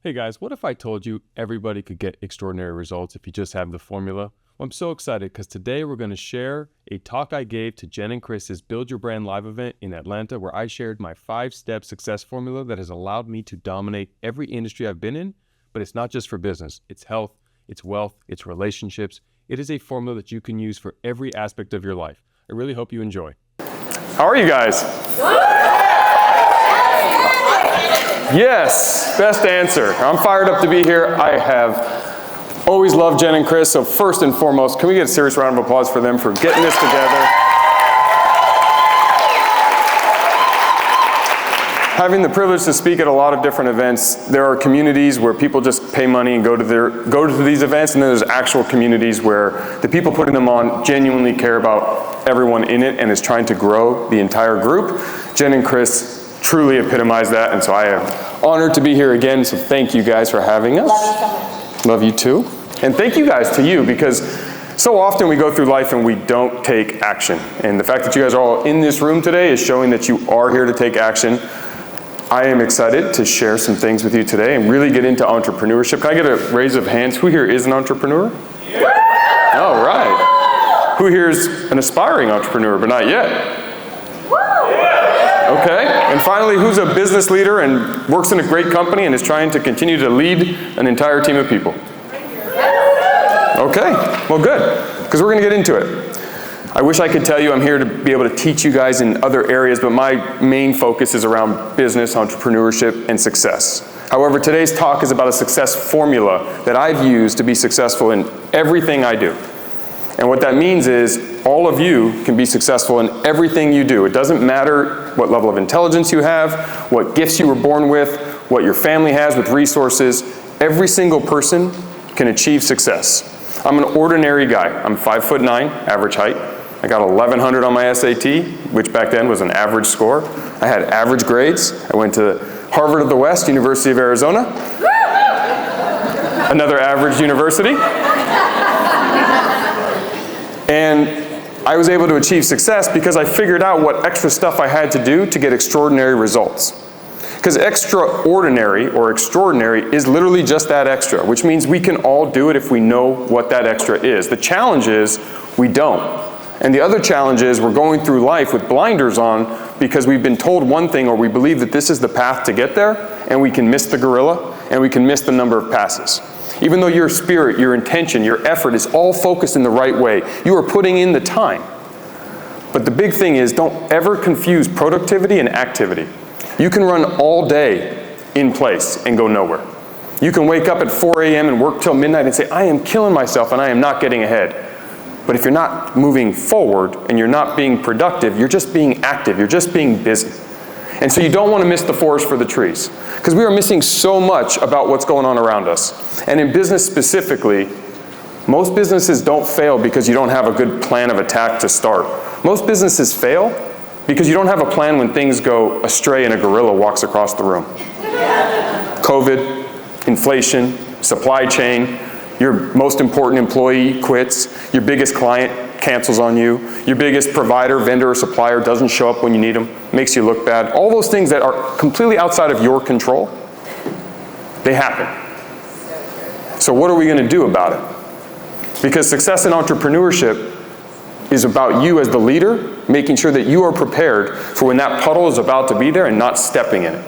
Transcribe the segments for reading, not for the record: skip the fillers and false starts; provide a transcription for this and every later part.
Hey guys, what if I told you everybody could get extraordinary results if you just have the formula? Well, I'm so excited because today we're going to share a talk I gave to Jen and Chris's Build Your Brand Live event in Atlanta, where I shared my 5-step success formula that has allowed me to dominate every industry I've been in. But it's not just for business. It's health, it's wealth, it's relationships. It is a formula that you can use for every aspect of your life. I really hope you enjoy. How are you guys? Yes, best answer. I'm fired up to be here. I have always loved Jen and Chris, so first and foremost, can we get a serious round of applause for them for getting this together? Having the privilege to speak at a lot of different events, there are communities where people just pay money and go to these events, and then there's actual communities where the people putting them on genuinely care about everyone in it and is trying to grow the entire group. Jen and Chris truly epitomize that, and so I am honored to be here again, so thank you guys for having us. Love you so much. Love you too. And thank you guys to you, because so often we go through life and we don't take action. And the fact that you guys are all in this room today is showing that you are here to take action. I am excited to share some things with you today and really get into entrepreneurship. Can I get a raise of hands? Who here is an entrepreneur? Yeah. All right. Who here is an aspiring entrepreneur, but not yet? Okay, and finally, who's a business leader and works in a great company and is trying to continue to lead an entire team of people? Okay, well good, because we're going to get into it. I wish I could tell you I'm here to be able to teach you guys in other areas, but my main focus is around business, entrepreneurship, and success. However, today's talk is about a success formula that I've used to be successful in everything I do. And what that means is all of you can be successful in everything you do. It doesn't matter what level of intelligence you have, what gifts you were born with, what your family has with resources. Every single person can achieve success. I'm an ordinary guy. I'm 5'9", average height. I got 1100 on my SAT, which back then was an average score. I had average grades. I went to Harvard of the West, University of Arizona. Another average university. And I was able to achieve success because I figured out what extra stuff I had to do to get extraordinary results. Because extraordinary or extraordinary is literally just that extra, which means we can all do it if we know what that extra is. The challenge is we don't. And the other challenge is we're going through life with blinders on because we've been told one thing or we believe that this is the path to get there, and we can miss the gorilla and we can miss the number of passes. Even though your spirit, your intention, your effort is all focused in the right way, you are putting in the time. But the big thing is, don't ever confuse productivity and activity. You can run all day in place and go nowhere. You can wake up at 4 a.m. and work till midnight and say, I am killing myself and I am not getting ahead. But if you're not moving forward and you're not being productive, you're just being active, you're just being busy. And so you don't want to miss the forest for the trees, because we are missing so much about what's going on around us. And in business specifically, most businesses don't fail because you don't have a good plan of attack to start. Most businesses fail because you don't have a plan when things go astray and a gorilla walks across the room. COVID, inflation, supply chain, your most important employee quits, your biggest client cancels on you, your biggest provider, vendor, or supplier doesn't show up when you need them, makes you look bad. All those things that are completely outside of your control, they happen. So what are we going to do about it? Because success in entrepreneurship is about you as the leader, making sure that you are prepared for when that puddle is about to be there and not stepping in it.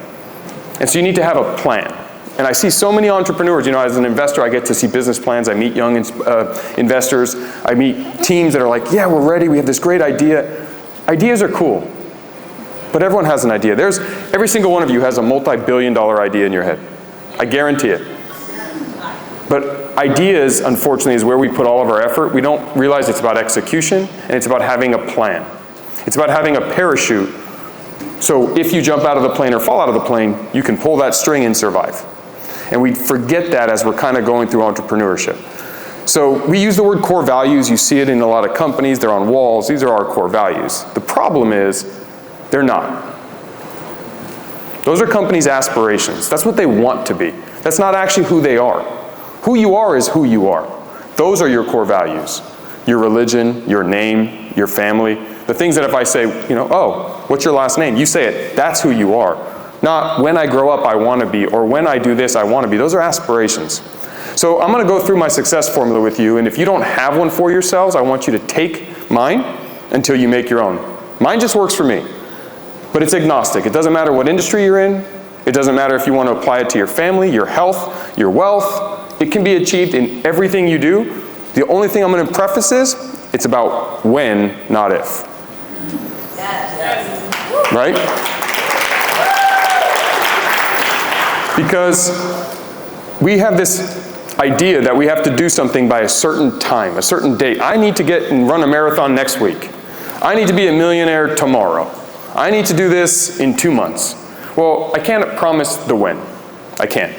And so you need to have a plan. And I see so many entrepreneurs, as an investor, I get to see business plans. I meet young investors. I meet teams that are like, yeah, we're ready. We have this great idea. Ideas are cool. But everyone has an idea. Every single one of you has a multi-billion-dollar idea in your head. I guarantee it. But ideas, unfortunately, is where we put all of our effort. We don't realize it's about execution, and it's about having a plan. It's about having a parachute. So if you jump out of the plane or fall out of the plane, you can pull that string and survive. And we forget that as we're kind of going through entrepreneurship. So we use the word core values. You see it in a lot of companies. They're on walls. These are our core values. The problem is they're not. Those are companies' aspirations. That's what they want to be. That's not actually who they are. Who you are is who you are. Those are your core values. Your religion, your name, your family. The things that if I say, oh, what's your last name? You say it. That's who you are. Not when I grow up I want to be, or when I do this I want to be. Those are aspirations. So I'm going to go through my success formula with you, and if you don't have one for yourselves, I want you to take mine until you make your own. Mine just works for me, but it's agnostic. It doesn't matter what industry you're in. It doesn't matter if you want to apply it to your family, your health, your wealth. It can be achieved in everything you do. The only thing I'm going to preface is, it's about when, not if. Right? Because we have this idea that we have to do something by a certain time, a certain date. I need to get and run a marathon next week. I need to be a millionaire tomorrow. I need to do this in 2 months. Well, I can't promise the when. I can't.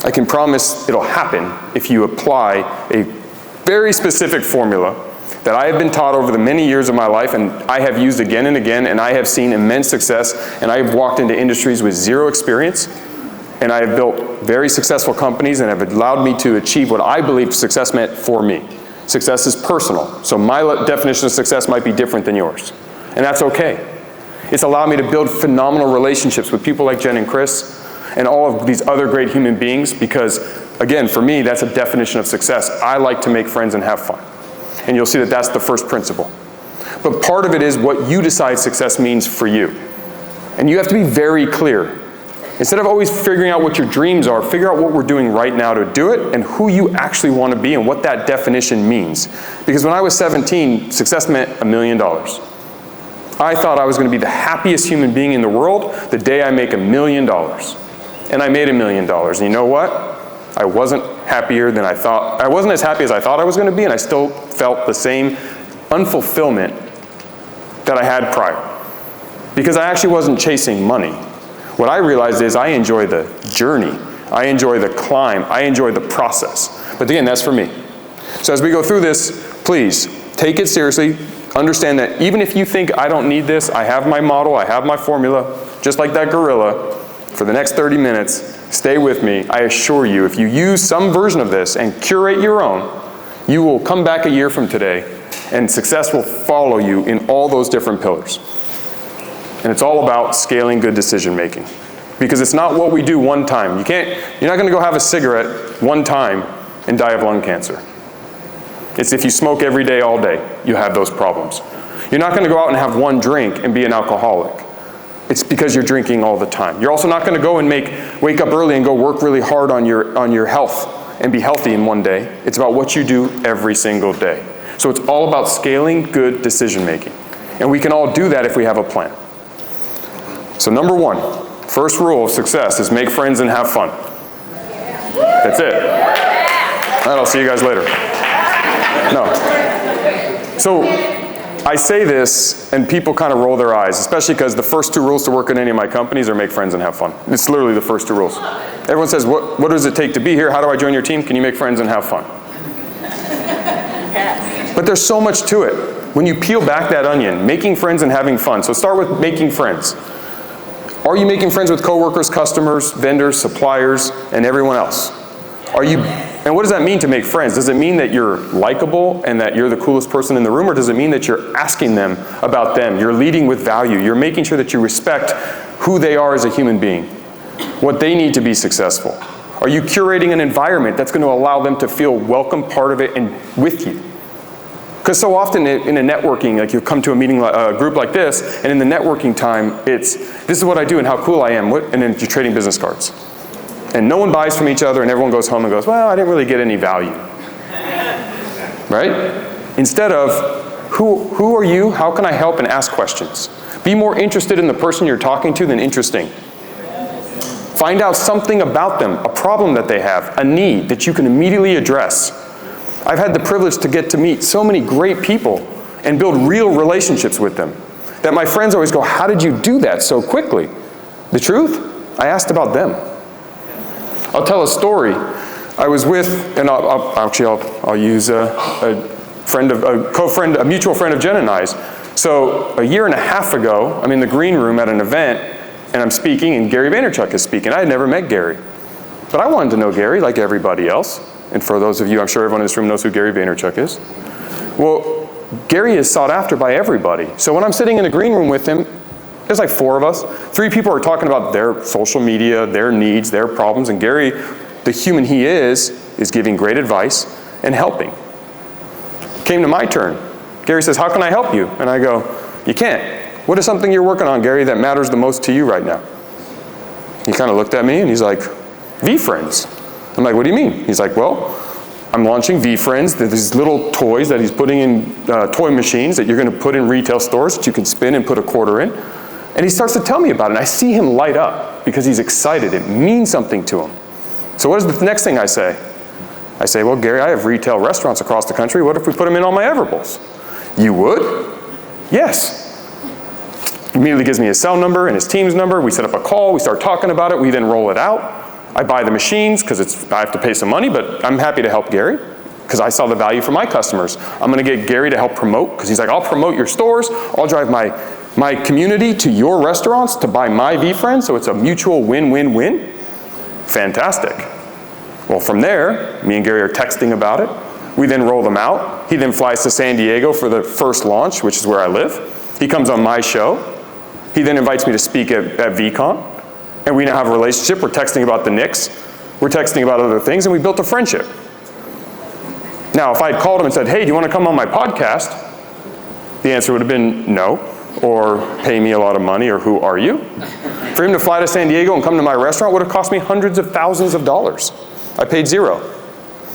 I can promise it'll happen if you apply a very specific formula that I have been taught over the many years of my life, and I have used again and again, and I have seen immense success, and I have walked into industries with zero experience, and I have built very successful companies and have allowed me to achieve what I believe success meant for me. Success is personal, so my definition of success might be different than yours, and that's okay. It's allowed me to build phenomenal relationships with people like Jen and Chris and all of these other great human beings because, again, for me, that's a definition of success. I like to make friends and have fun. And you'll see that that's the first principle. But part of it is what you decide success means for you. And you have to be very clear. Instead of always figuring out what your dreams are, figure out what we're doing right now to do it and who you actually want to be and what that definition means. Because when I was 17, success meant $1 million. I thought I was going to be the happiest human being in the world the day I make $1 million. And I made $1 million. And you know what? I wasn't happier than I thought. I wasn't as happy as I thought I was going to be, and I still felt the same unfulfillment that I had prior. Because I actually wasn't chasing money. What I realized is I enjoy the journey. I enjoy the climb. I enjoy the process. But again, that's for me. So as we go through this, please take it seriously. Understand that even if you think I don't need this, I have my model, I have my formula, just like that gorilla, for the next 30 minutes, stay with me. I assure you, if you use some version of this and curate your own, you will come back a year from today and success will follow you in all those different pillars. And it's all about scaling good decision making. Because it's not what we do one time. You're not going to go have a cigarette one time and die of lung cancer. It's if you smoke every day, all day, you have those problems. You're not going to go out and have one drink and be an alcoholic. It's because you're drinking all the time. You're also not going to go and wake up early and go work really hard on your health and be healthy in one day. It's about what you do every single day. So it's all about scaling good decision making. And we can all do that if we have a plan. So number one, first rule of success is make friends and have fun. That's it. All right, I'll see you guys later. No. So I say this and people kind of roll their eyes, especially because the first 2 rules to work in any of my companies are make friends and have fun. It's literally the first 2 rules. Everyone says, what does it take to be here? How do I join your team? Can you make friends and have fun? But there's so much to it. When you peel back that onion, making friends and having fun. So start with making friends. Are you making friends with coworkers, customers, vendors, suppliers, and everyone else? And what does that mean to make friends? Does it mean that you're likable and that you're the coolest person in the room, or does it mean that you're asking them about them? You're leading with value. You're making sure that you respect who they are as a human being, what they need to be successful. Are you curating an environment that's going to allow them to feel welcome, part of it, and with you? Because so often in a networking, like you come to a meeting, a group like this, and in the networking time, this is what I do and how cool I am, and then you're trading business cards. And no one buys from each other, and everyone goes home and goes, well, I didn't really get any value. Right? Instead of, who are you? How can I help? And ask questions. Be more interested in the person you're talking to than interesting. Find out something about them, a problem that they have, a need that you can immediately address. I've had the privilege to get to meet so many great people and build real relationships with them that my friends always go, how did you do that so quickly? The truth? I asked about them. I'll tell a story. I was with, and I'll use a mutual friend of Jen and I's. So a year and a half ago, I'm in the green room at an event, and I'm speaking, and Gary Vaynerchuk is speaking. I had never met Gary. But I wanted to know Gary like everybody else. And for those of you, I'm sure everyone in this room knows who Gary Vaynerchuk is. Well, Gary is sought after by everybody. So when I'm sitting in the green room with him, There's like 4 of us. 3 people are talking about their social media, their needs, their problems, and Gary, the human he is giving great advice and helping. Came to my turn. Gary says, how can I help you? And I go, you can't. What is something you're working on, Gary, that matters the most to you right now? He kind of looked at me and he's like, V-Friends. I'm like, what do you mean? He's like, well, I'm launching V-Friends. They're these little toys that he's putting in toy machines that you're going to put in retail stores that you can spin and put a quarter in. And he starts to tell me about it, and I see him light up because he's excited. It means something to him. So what is the next thing I say? I say, well, Gary, I have retail restaurants across the country. What if we put them in all my Everbowls? You would? Yes. Immediately gives me his cell number and his team's number. We set up a call. We start talking about it. We then roll it out. I buy the machines because I have to pay some money, but I'm happy to help Gary because I saw the value for my customers. I'm going to get Gary to help promote because he's like, I'll promote your stores. I'll drive my community to your restaurants to buy my V-Friends, so it's a mutual win-win-win. Fantastic. Well, from there, me and Gary are texting about it. We then roll them out. He then flies to San Diego for the first launch, which is where I live. He comes on my show. He then invites me to speak at VCon. And we now have a relationship. We're texting about the Knicks. We're texting about other things, and we built a friendship. Now, if I had called him and said, hey, do you want to come on my podcast? The answer would have been no, or pay me a lot of money, or who are you? For him to fly to San Diego and come to my restaurant would have cost me hundreds of thousands of dollars. I paid zero.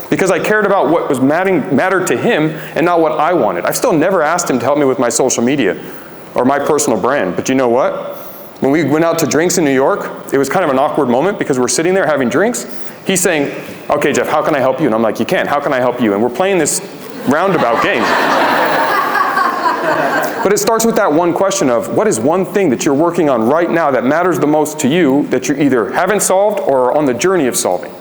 Because I cared about what was mattered to him and not what I wanted. I've still never asked him to help me with my social media or my personal brand. But you know what? When we went out to drinks in New York, it was kind of an awkward moment because we're sitting there having drinks. He's saying, okay, Jeff, how can I help you? And I'm like, you can't. How can I help you? And we're playing this roundabout game. But it starts with that one question of, what is one thing that you're working on right now that matters the most to you that you either haven't solved or are on the journey of solving?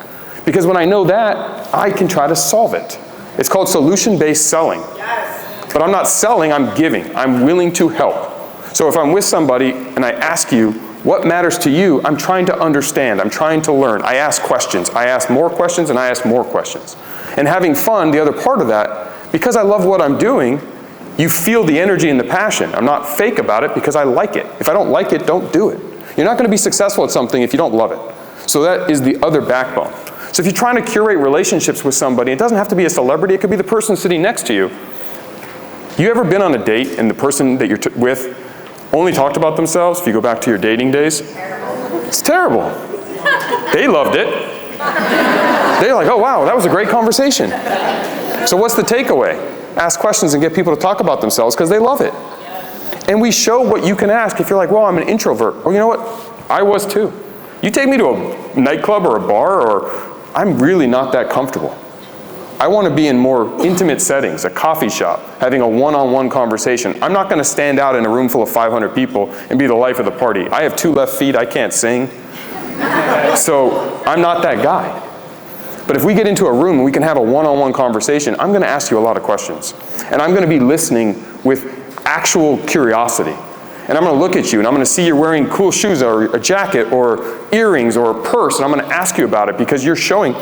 Because when I know that, I can try to solve it. It's called solution-based selling. Yes. But I'm not selling, I'm giving. I'm willing to help. So if I'm with somebody and I ask you, what matters to you? I'm trying to understand. I'm trying to learn. I ask questions. I ask more questions, and I ask more questions. And having fun, the other part of that, because I love what I'm doing, you feel the energy and the passion. I'm not fake about it because I like it. If I don't like it, don't do it. You're not going to be successful at something if you don't love it. So that is the other backbone. So if you're trying to curate relationships with somebody, it doesn't have to be a celebrity. It could be the person sitting next to you. You ever been on a date and the person that you're with only talked about themselves? If you go back to your dating days, it's terrible. They loved it. They're like, oh wow, that was a great conversation. So what's the takeaway? Ask questions and get people to talk about themselves because they love it. And we show what you can ask. If you're like, well, I'm an introvert. Well, you know what? I was too. You take me to a nightclub or a bar, or I'm really not that comfortable. I want to be in more intimate settings, a coffee shop, having a one-on-one conversation. I'm not going to stand out in a room full of 500 people and be the life of the party. I have 2 left feet, I can't sing. So I'm not that guy. But if we get into a room and we can have a one-on-one conversation, I'm going to ask you a lot of questions. And I'm going to be listening with actual curiosity. And I'm going to look at you and I'm going to see you're wearing cool shoes or a jacket or earrings or a purse, and I'm going to ask you about it because you're showing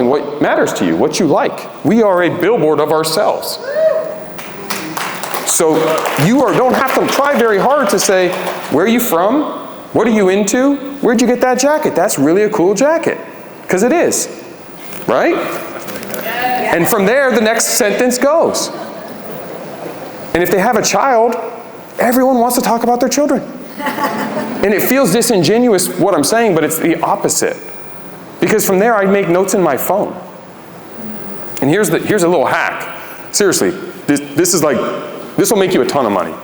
what matters to you, what you like. We are a billboard of ourselves. So you don't have to try very hard to say, where are you from? What are you into? Where'd you get that jacket? That's really a cool jacket. Because it is, right? And from there, the next sentence goes. And if they have a child, everyone wants to talk about their children. And it feels disingenuous what I'm saying, but it's the opposite. Because from there, I make notes in my phone. And here's a little hack. Seriously, this will make you a ton of money.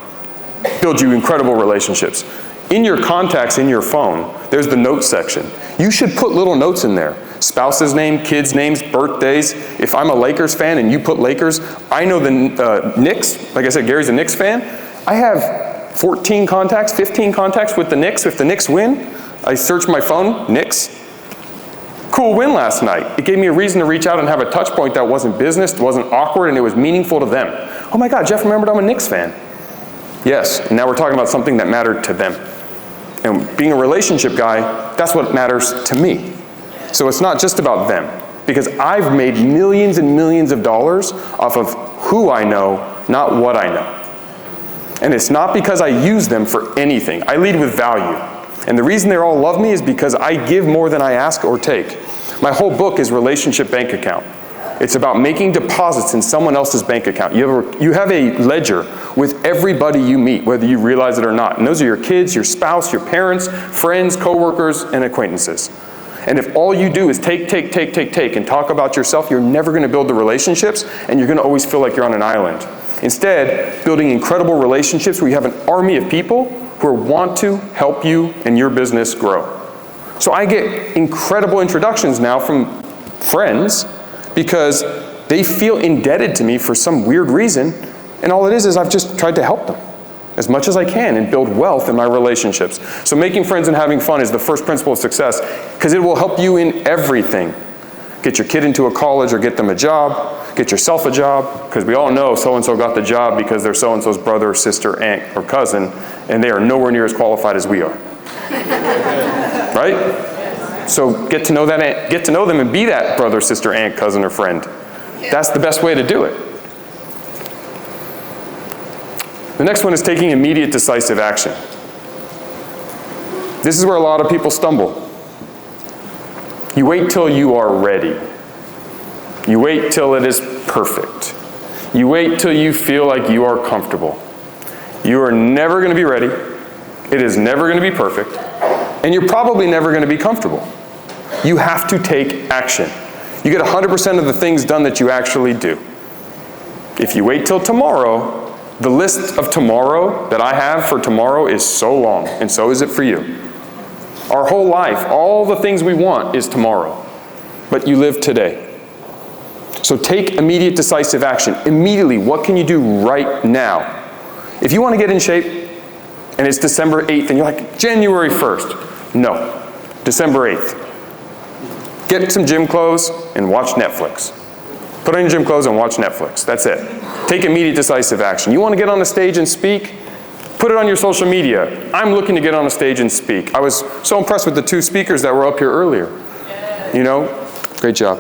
Build you incredible relationships. In your contacts in your phone, there's the notes section. You should put little notes in there. Spouse's name, kids' names, birthdays. If I'm a Lakers fan and you put Lakers, I know the Knicks. Like I said, Gary's a Knicks fan. I have 14 contacts, 15 contacts with the Knicks. If the Knicks win, I search my phone, Knicks. Cool win last night. It gave me a reason to reach out and have a touch point that wasn't business, wasn't awkward, and it was meaningful to them. Oh my God, Jeff remembered I'm a Knicks fan. Yes, and now we're talking about something that mattered to them. And being a relationship guy, that's what matters to me. So it's not just about them, because I've made millions and millions of dollars off of who I know, not what I know. And it's not because I use them for anything. I lead with value. And the reason they all love me is because I give more than I ask or take. My whole book is Relationship Bank Account. It's about making deposits in someone else's bank account. You have a ledger with everybody you meet, whether you realize it or not. And those are your kids, your spouse, your parents, friends, coworkers, and acquaintances. And if all you do is take, and talk about yourself, you're never going to build the relationships, and you're going to always feel like you're on an island. Instead, building incredible relationships where you have an army of people who want to help you and your business grow. So I get incredible introductions now from friends because they feel indebted to me for some weird reason, and all it is I've just tried to help them as much as I can and build wealth in my relationships. So making friends and having fun is the first principle of success because it will help you in everything. Get your kid into a college or get them a job, get yourself a job, because we all know so-and-so got the job because they're so-and-so's brother, sister, aunt, or cousin, and they are nowhere near as qualified as we are. Right? So get to know that, get to know them and be that brother, sister, aunt, cousin, or friend. That's the best way to do it. The next one is taking immediate decisive action. This is where a lot of people stumble. You wait till you are ready. You wait till it is perfect. You wait till you feel like you are comfortable. You are never going to be ready. It is never going to be perfect. And you're probably never going to be comfortable. You have to take action. You get 100% of the things done that you actually do. If you wait till tomorrow, the list of tomorrow that I have for tomorrow is so long, and so is it for you. Our whole life, all the things we want is tomorrow, but you live today. So take immediate decisive action. Immediately, what can you do right now? If you want to get in shape, and it's December 8th, and you're like, January 1st. No, December 8th. Get some gym clothes and watch Netflix. Put on your gym clothes and watch Netflix. That's it. Take immediate decisive action. You want to get on a stage and speak? Put it on your social media. I'm looking to get on a stage and speak. I was so impressed with the two speakers that were up here earlier. You know, great job.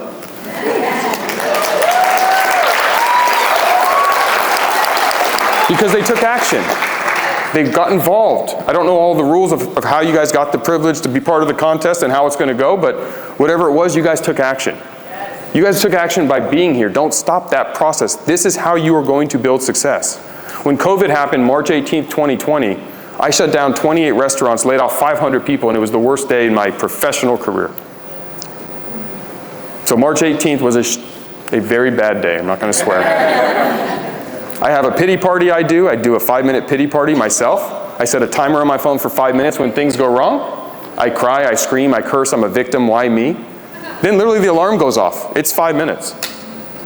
Because they took action. They got involved. I don't know all the rules of how you guys got the privilege to be part of the contest and how it's going to go, but whatever it was, you guys took action. You guys took action by being here. Don't stop that process. This is how you are going to build success. When COVID happened, March 18th, 2020, I shut down 28 restaurants, laid off 500 people, and it was the worst day in my professional career. So March 18th was a very bad day. I'm not going to swear. I have a pity party I do a 5-minute pity party myself. I set a timer on my phone for 5 minutes. When things go wrong, I cry, I scream, I curse, I'm a victim, why me? Then literally the alarm goes off. It's 5 minutes.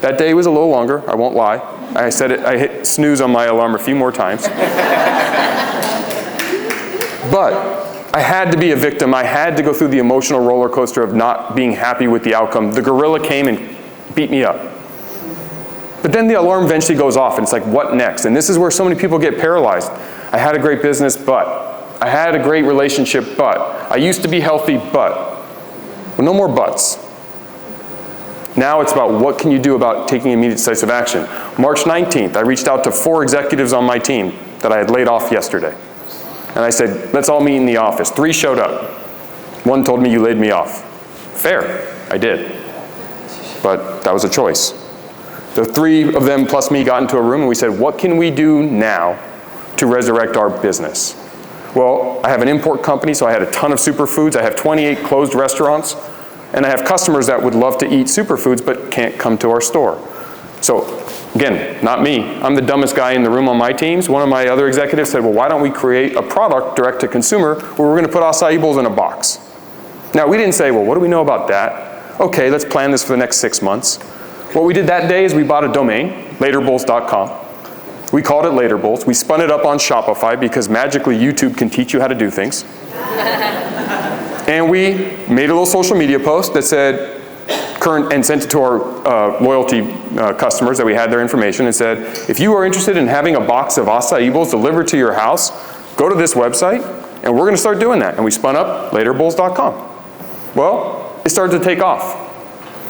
That day was a little longer, I won't lie. I hit snooze on my alarm a few more times. But I had to be a victim. I had to go through the emotional roller coaster of not being happy with the outcome. The gorilla came and beat me up. But then the alarm eventually goes off, and it's like, what next? And this is where so many people get paralyzed. I had a great business, but. I had a great relationship, but. I used to be healthy, but. Well, no more buts. Now it's about what can you do about taking immediate decisive action. March 19th, I reached out to 4 executives on my team that I had laid off yesterday. And I said, let's all meet in the office. 3 showed up. 1 told me you laid me off. Fair, I did. But that was a choice. The 3 of them plus me got into a room and we said, what can we do now to resurrect our business? Well, I have an import company, so I had a ton of superfoods. I have 28 closed restaurants, and I have customers that would love to eat superfoods but can't come to our store. So again, not me. I'm the dumbest guy in the room on my teams. One of my other executives said, well, why don't we create a product direct to consumer where we're going to put acai bowls in a box? Now, we didn't say, well, what do we know about that? Okay, let's plan this for the next 6 months. What we did that day is we bought a domain, laterbowls.com. We called it Later Bowls. We spun it up on Shopify because magically YouTube can teach you how to do things. And we made a little social media post that said, and sent it to our loyalty customers that we had their information and said, if you are interested in having a box of acai bowls delivered to your house, go to this website and we're going to start doing that. And we spun up laterbowls.com. Well, it started to take off.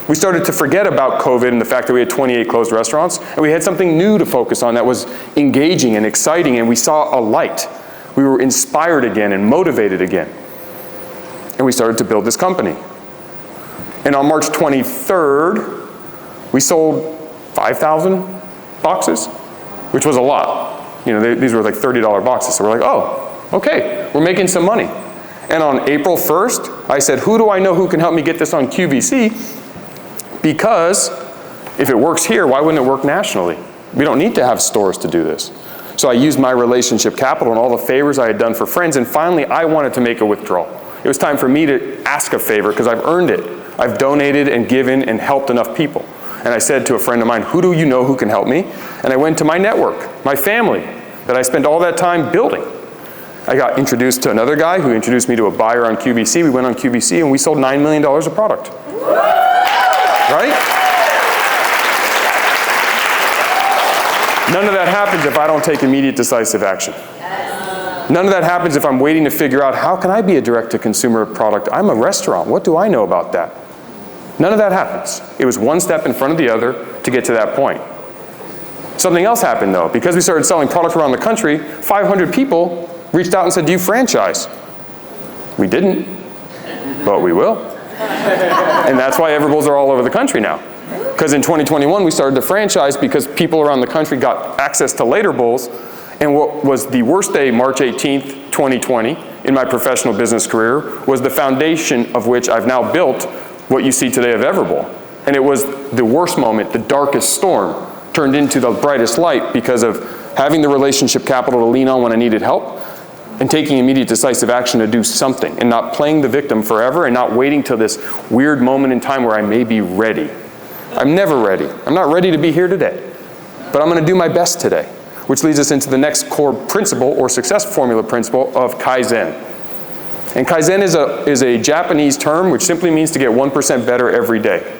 We started to forget about COVID and the fact that we had 28 closed restaurants, and we had something new to focus on that was engaging and exciting, and we saw a light. We were inspired again and motivated again. And we started to build this company. And on March 23rd, we sold 5,000 boxes, which was a lot. You know, these were like $30 boxes. So we're like, oh, okay, we're making some money. And on April 1st, I said, who do I know who can help me get this on QVC? Because if it works here, why wouldn't it work nationally? We don't need to have stores to do this. So I used my relationship capital and all the favors I had done for friends, and finally I wanted to make a withdrawal. It was time for me to ask a favor because I've earned it. I've donated and given and helped enough people. And I said to a friend of mine, who do you know who can help me? And I went to my network, my family, that I spent all that time building. I got introduced to another guy who introduced me to a buyer on QVC. We went on QVC and we sold $9 million of product. Right? None of that happens if I don't take immediate decisive action. None of that happens if I'm waiting to figure out how can I be a direct-to-consumer product? I'm a restaurant. What do I know about that? None of that happens. It was one step in front of the other to get to that point. Something else happened though. Because we started selling product around the country, 500 people reached out and said, do you franchise? We didn't, but we will. And that's why Everbowls are all over the country now. Because in 2021, we started to franchise because people around the country got access to later bowls. And what was the worst day, March 18th, 2020, in my professional business career, was the foundation of which I've now built what you see today of Everbowl. And it was the worst moment, the darkest storm, turned into the brightest light because of having the relationship capital to lean on when I needed help, and taking immediate decisive action to do something, and not playing the victim forever, and not waiting till this weird moment in time where I may be ready. I'm never ready. I'm not ready to be here today, but I'm going to do my best today, which leads us into the next core principle or success formula principle of Kaizen. And Kaizen is a Japanese term which simply means to get 1% better every day.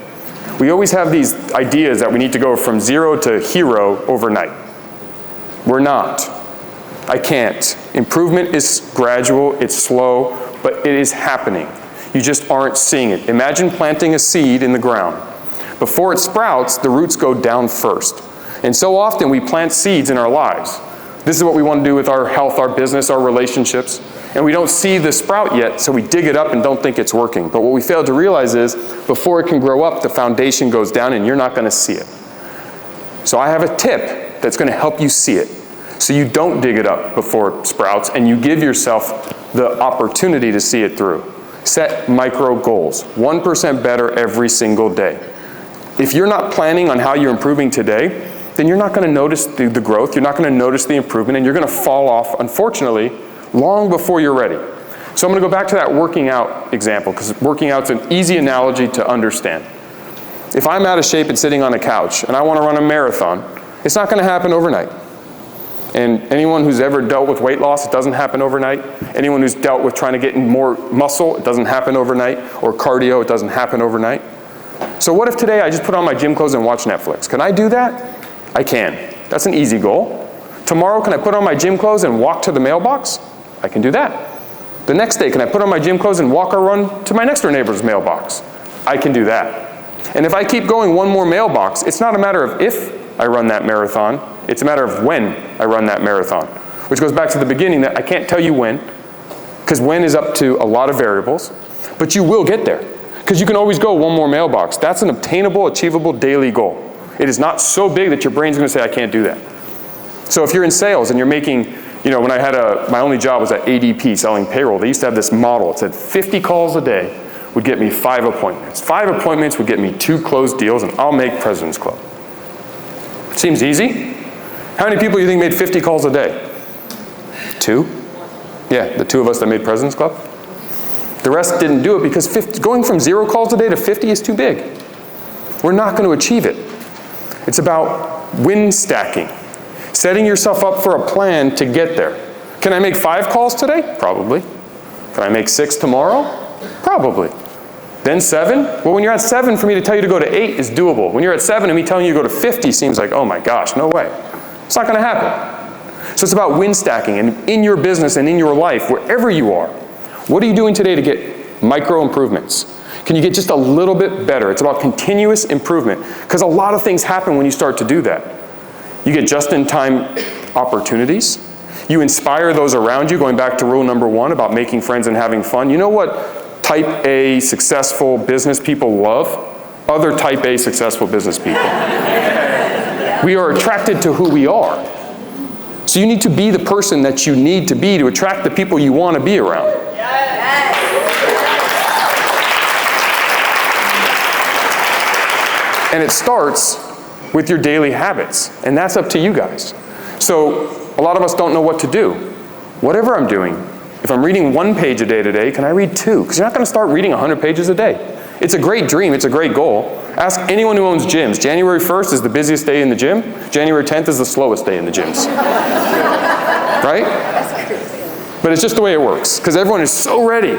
We always have these ideas that we need to go from 0 to hero overnight. We're not. I can't. Improvement is gradual, it's slow, but it is happening. You just aren't seeing it. Imagine planting a seed in the ground. Before it sprouts, the roots go down first. And so often we plant seeds in our lives. This is what we want to do with our health, our business, our relationships. And we don't see the sprout yet, so we dig it up and don't think it's working. But what we fail to realize is, before it can grow up, the foundation goes down and you're not going to see it. So I have a tip that's going to help you see it. So you don't dig it up before it sprouts, and you give yourself the opportunity to see it through. Set micro goals, 1% better every single day. If you're not planning on how you're improving today, then you're not going to notice the growth, you're not going to notice the improvement, and you're going to fall off, unfortunately, long before you're ready. So I'm going to go back to that working out example, because working out's an easy analogy to understand. If I'm out of shape and sitting on a couch, and I want to run a marathon, it's not going to happen overnight. And anyone who's ever dealt with weight loss, it doesn't happen overnight. Anyone who's dealt with trying to get more muscle, it doesn't happen overnight. Or cardio, it doesn't happen overnight. So what if today I just put on my gym clothes and watch Netflix? Can I do that? I can. That's an easy goal. Tomorrow, can I put on my gym clothes and walk to the mailbox? I can do that. The next day, can I put on my gym clothes and walk or run to my next door neighbor's mailbox? I can do that. And if I keep going one more mailbox, it's not a matter of if I run that marathon, it's a matter of when I run that marathon. Which goes back to the beginning that I can't tell you when, because when is up to a lot of variables, but you will get there. Because you can always go one more mailbox. That's an obtainable, achievable daily goal. It is not so big that your brain's going to say, I can't do that. So if you're in sales and you're making, you know, when I had my only job was at ADP selling payroll, they used to have this model. It said 50 calls a day would get me 5 appointments. 5 appointments would get me 2 closed deals, and I'll make President's Club. Seems easy. How many people do you think made 50 calls a day? 2? Yeah, the 2 of us that made President's Club. The rest didn't do it because going from 0 calls a day to 50 is too big. We're not going to achieve it. It's about win stacking. Setting yourself up for a plan to get there. Can I make 5 calls today? Probably. Can I make 6 tomorrow? Probably. Then 7? Well, when you're at 7, for me to tell you to go to 8 is doable. When you're at 7 and me telling you to go to 50 seems like, oh my gosh, no way. It's not going to happen. So it's about win stacking. And in your business and in your life, wherever you are, what are you doing today to get micro improvements? Can you get just a little bit better? It's about continuous improvement, because a lot of things happen when you start to do that. You get just-in-time opportunities. You inspire those around you, going back to rule number 1 about making friends and having fun. You know what type A successful business people love? Other type A successful business people. We are attracted to who we are. So you need to be the person that you need to be to attract the people you want to be around. And it starts with your daily habits, and that's up to you guys. So a lot of us don't know what to do. Whatever I'm doing, if I'm reading 1 page a day today, can I read 2? Because you're not going to start reading 100 pages a day. It's a great dream, it's a great goal. Ask anyone who owns gyms. January 1st is the busiest day in the gym. January 10th is the slowest day in the gyms. Right? But it's just the way it works, because everyone is so ready.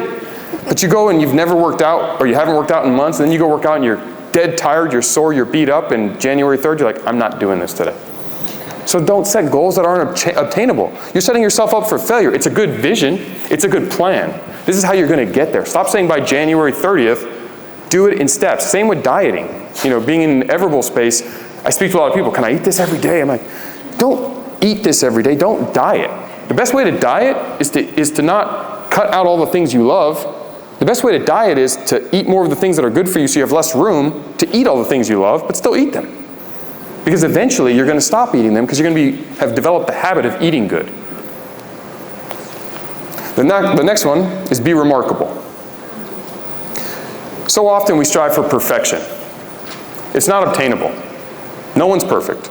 But you go and you've never worked out, or you haven't worked out in months, and then you go work out and you're dead tired, you're sore, you're beat up, and January 3rd, you're like, I'm not doing this today. So don't set goals that aren't obtainable. You're setting yourself up for failure. It's a good vision. It's a good plan. This is how you're going to get there. Stop saying by January 30th, do it in steps. Same with dieting. You know, being in an Everable space, I speak to a lot of people, can I eat this every day? I'm like, don't eat this every day, don't diet. The best way to diet is to not cut out all the things you love. The best way to diet is to eat more of the things that are good for you so you have less room to eat all the things you love, but still eat them. Because eventually you're going to stop eating them because you're going to have developed the habit of eating good. The next one is be remarkable. So often we strive for perfection. It's not obtainable. No one's perfect.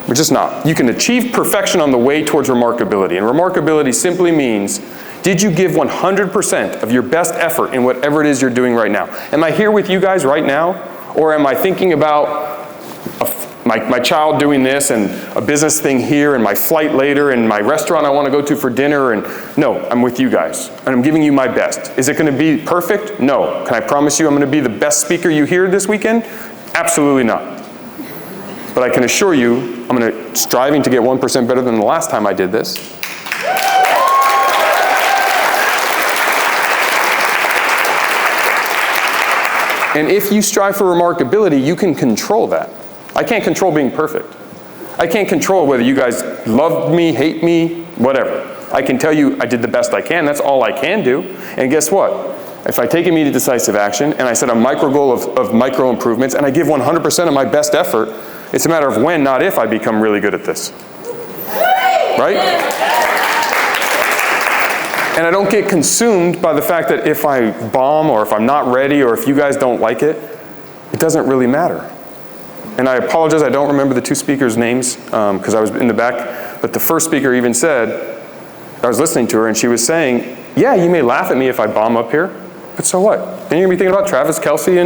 We're just not. You can achieve perfection on the way towards remarkability. And remarkability simply means, did you give 100% of your best effort in whatever it is you're doing right now? Am I here with you guys right now? Or am I thinking about my child doing this and a business thing here and my flight later and my restaurant I want to go to for dinner? And no, I'm with you guys and I'm giving you my best. Is it going to be perfect? No. Can I promise you I'm going to be the best speaker you hear this weekend? Absolutely not. But I can assure you I'm striving to get 1% better than the last time I did this. And if you strive for remarkability, you can control that. I can't control being perfect. I can't control whether you guys love me, hate me, whatever. I can tell you I did the best I can. That's all I can do. And guess what? If I take immediate decisive action and I set a micro goal of micro improvements and I give 100% of my best effort, it's a matter of when, not if, I become really good at this. Right? And I don't get consumed by the fact that if I bomb or if I'm not ready or if you guys don't like it, it doesn't really matter. And I apologize, I don't remember the 2 speakers' names because I was in the back, but the first speaker even said, I was listening to her and she was saying, yeah, you may laugh at me if I bomb up here, but so what? Then you're going to be thinking about Travis Kelce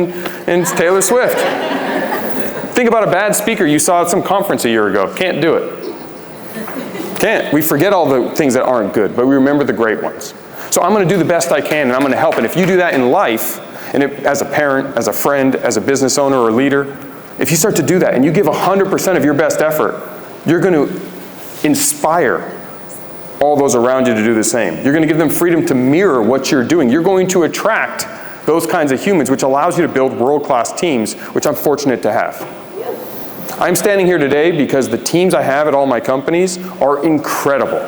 and Taylor Swift. Think about a bad speaker you saw at some conference a year ago. Can't do it. Can't. We forget all the things that aren't good, but we remember the great ones. So I'm going to do the best I can and I'm going to help. And if you do that in life, and as a parent, as a friend, as a business owner or leader, if you start to do that and you give 100% of your best effort, you're going to inspire all those around you to do the same. You're going to give them freedom to mirror what you're doing. You're going to attract those kinds of humans, which allows you to build world-class teams, which I'm fortunate to have. I'm standing here today because the teams I have at all my companies are incredible.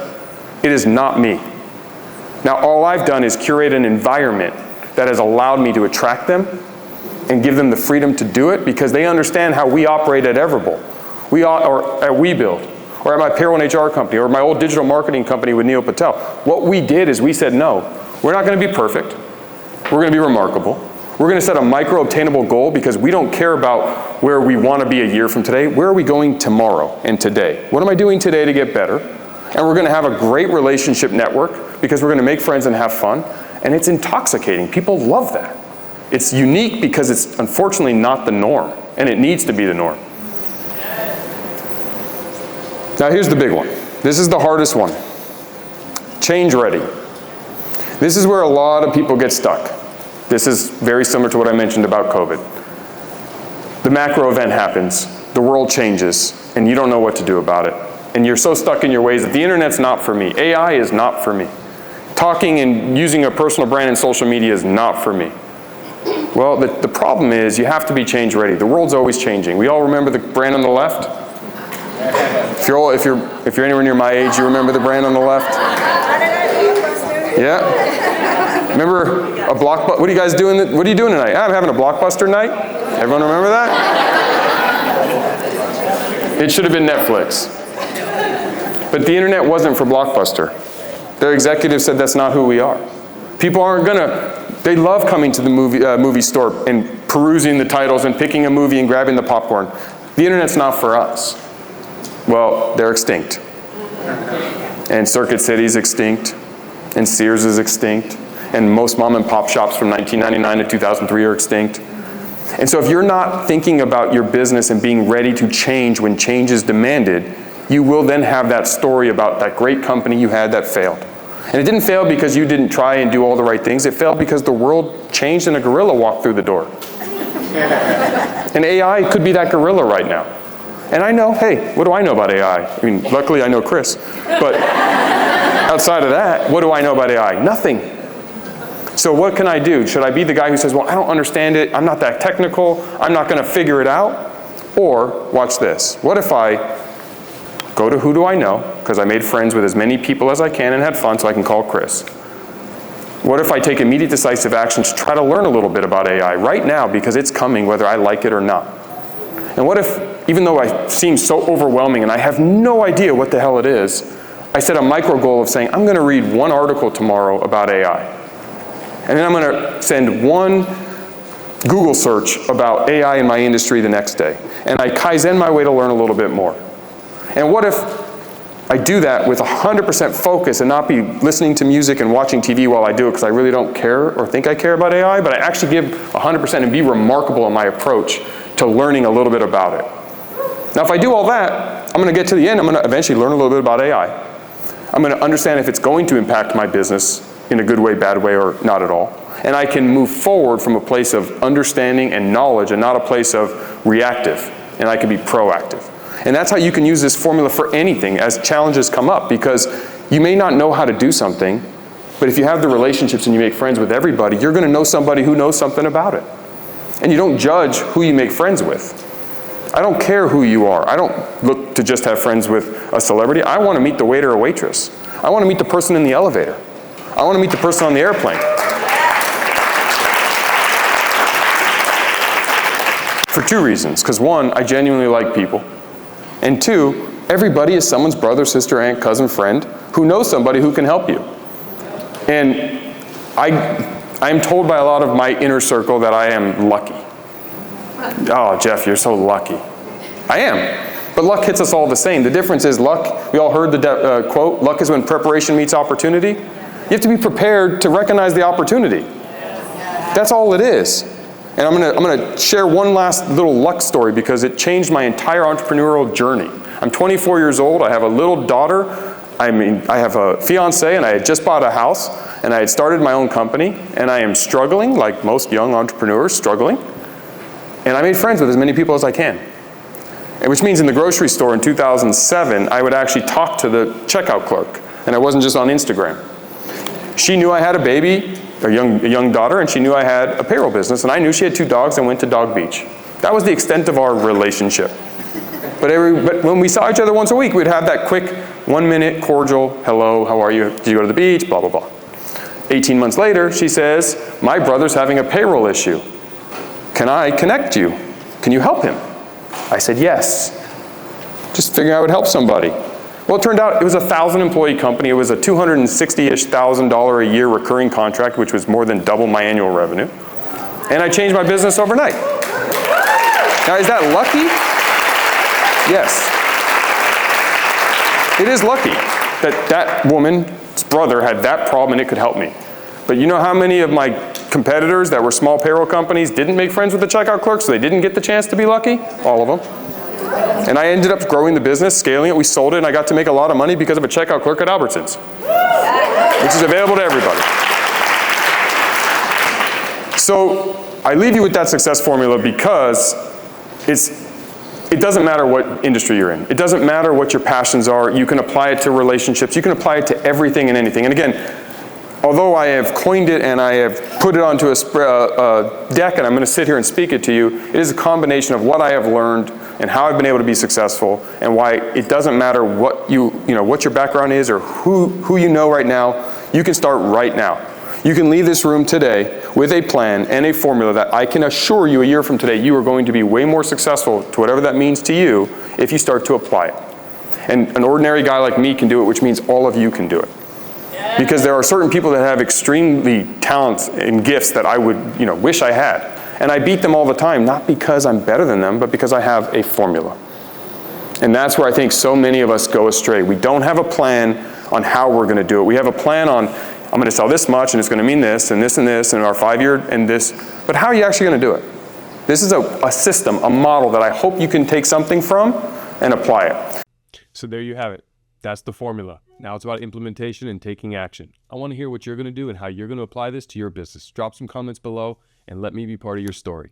It is not me. Now, all I've done is curate an environment that has allowed me to attract them and give them the freedom to do it because they understand how we operate at Everable, or at WeBuild, or at my payroll and HR company, or my old digital marketing company with Neil Patel. What we did is we said, no, we're not going to be perfect. We're going to be remarkable. We're going to set a micro-obtainable goal because we don't care about where we want to be a year from today. Where are we going tomorrow and today? What am I doing today to get better? And we're going to have a great relationship network because we're going to make friends and have fun. And it's intoxicating. People love that. It's unique because it's unfortunately not the norm. And it needs to be the norm. Now here's the big one. This is the hardest one. Change ready. This is where a lot of people get stuck. This is very similar to what I mentioned about COVID. The macro event happens, the world changes, and you don't know what to do about it. And you're so stuck in your ways that the internet's not for me. AI is not for me. Talking and using a personal brand in social media is not for me. Well, the problem is you have to be change ready. The world's always changing. We all remember the brand on the left? If you're anywhere near my age, you remember the brand on the left? Yeah? Remember a Blockbuster? What are you guys doing? What are you doing tonight? I'm having a Blockbuster night. Everyone remember that? It should have been Netflix. But the internet wasn't for Blockbuster. Their executive said that's not who we are. People aren't they love coming to the movie store and perusing the titles and picking a movie and grabbing the popcorn. The internet's not for us. Well, they're extinct. And Circuit City's extinct. And Sears is extinct. And most mom and pop shops from 1999 to 2003 are extinct. And so if you're not thinking about your business and being ready to change when change is demanded, you will then have that story about that great company you had that failed. And it didn't fail because you didn't try and do all the right things. It failed because the world changed and a gorilla walked through the door. And AI could be that gorilla right now. And I know, hey, what do I know about AI? I mean, luckily I know Chris. But outside of that, what do I know about AI? Nothing. So what can I do? Should I be the guy who says, well, I don't understand it. I'm not that technical. I'm not going to figure it out. Or, watch this. What if I go to who do I know, because I made friends with as many people as I can and had fun, so I can call Chris. What if I take immediate decisive action to try to learn a little bit about AI right now, because it's coming whether I like it or not? And what if, even though I seem so overwhelming and I have no idea what the hell it is, I set a micro goal of saying, I'm going to read one article tomorrow about AI. And then I'm going to send one Google search about AI in my industry the next day. And I Kaizen my way to learn a little bit more. And what if I do that with 100% focus and not be listening to music and watching TV while I do it because I really don't care or think I care about AI, but I actually give 100% and be remarkable in my approach to learning a little bit about it. Now if I do all that, I'm going to get to the end, I'm going to eventually learn a little bit about AI. I'm going to understand if it's going to impact my business in a good way, bad way, or not at all. And I can move forward from a place of understanding and knowledge and not a place of reactive. And I can be proactive. And that's how you can use this formula for anything as challenges come up, because you may not know how to do something, but if you have the relationships and you make friends with everybody, you're going to know somebody who knows something about it. And you don't judge who you make friends with. I don't care who you are. I don't look to just have friends with a celebrity. I want to meet the waiter or waitress. I want to meet the person in the elevator. I want to meet the person on the airplane. For two reasons. Because one, I genuinely like people. And two, everybody is someone's brother, sister, aunt, cousin, friend who knows somebody who can help you. And I'm told by a lot of my inner circle that I am lucky. Oh, Jeff, you're so lucky. I am. But luck hits us all the same. The difference is luck, we all heard the quote, luck is when preparation meets opportunity. You have to be prepared to recognize the opportunity. That's all it is. And I'm gonna share one last little luck story because it changed my entire entrepreneurial journey. I'm 24 years old, I have a little daughter, I have a fiance, and I had just bought a house, and I had started my own company, and I am struggling, like most young entrepreneurs, struggling. And I made friends with as many people as I can. And which means in the grocery store in 2007, I would actually talk to the checkout clerk, and I wasn't just on Instagram. She knew I had a baby, a young daughter, and she knew I had a payroll business, and I knew she had 2 dogs and went to Dog Beach. That was the extent of our relationship. But when we saw each other once a week, we'd have that quick 1-minute cordial, hello, how are you, did you go to the beach, blah, blah, blah. 18 months later, she says, my brother's having a payroll issue. Can I connect you? Can you help him? I said, yes. Just figuring I would help somebody. Well, it turned out it was a 1,000-employee company. It was a $260,000-ish a year recurring contract, which was more than double my annual revenue. And I changed my business overnight. Now, is that lucky? Yes. It is lucky that woman's brother had that problem and it could help me. But you know how many of my competitors that were small payroll companies didn't make friends with the checkout clerk, so they didn't get the chance to be lucky? All of them. And I ended up growing the business, scaling it, we sold it, and I got to make a lot of money because of a checkout clerk at Albertsons, which is available to everybody. So I leave you with that success formula because it doesn't matter what industry you're in. It doesn't matter what your passions are. You can apply it to relationships. You can apply it to everything and anything. And again, although I have coined it and I have put it onto a deck and I'm going to sit here and speak it to you, it is a combination of what I have learned and how I've been able to be successful, and why it doesn't matter what what your background is or who you know right now. You can start right now. You can leave this room today with a plan and a formula that I can assure you a year from today you are going to be way more successful, to whatever that means to you, if you start to apply it. And an ordinary guy like me can do it, which means all of you can do it. Because there are certain people that have extremely talents and gifts that I would wish I had. And I beat them all the time, not because I'm better than them, but because I have a formula. And that's where I think so many of us go astray. We don't have a plan on how we're going to do it. We have a plan on, I'm going to sell this much, and it's going to mean this, and this, and this, and our 5-year, and this. But how are you actually going to do it? This is a system, a model that I hope you can take something from and apply it. So there you have it. That's the formula. Now it's about implementation and taking action. I want to hear what you're going to do and how you're going to apply this to your business. Drop some comments below and let me be part of your story.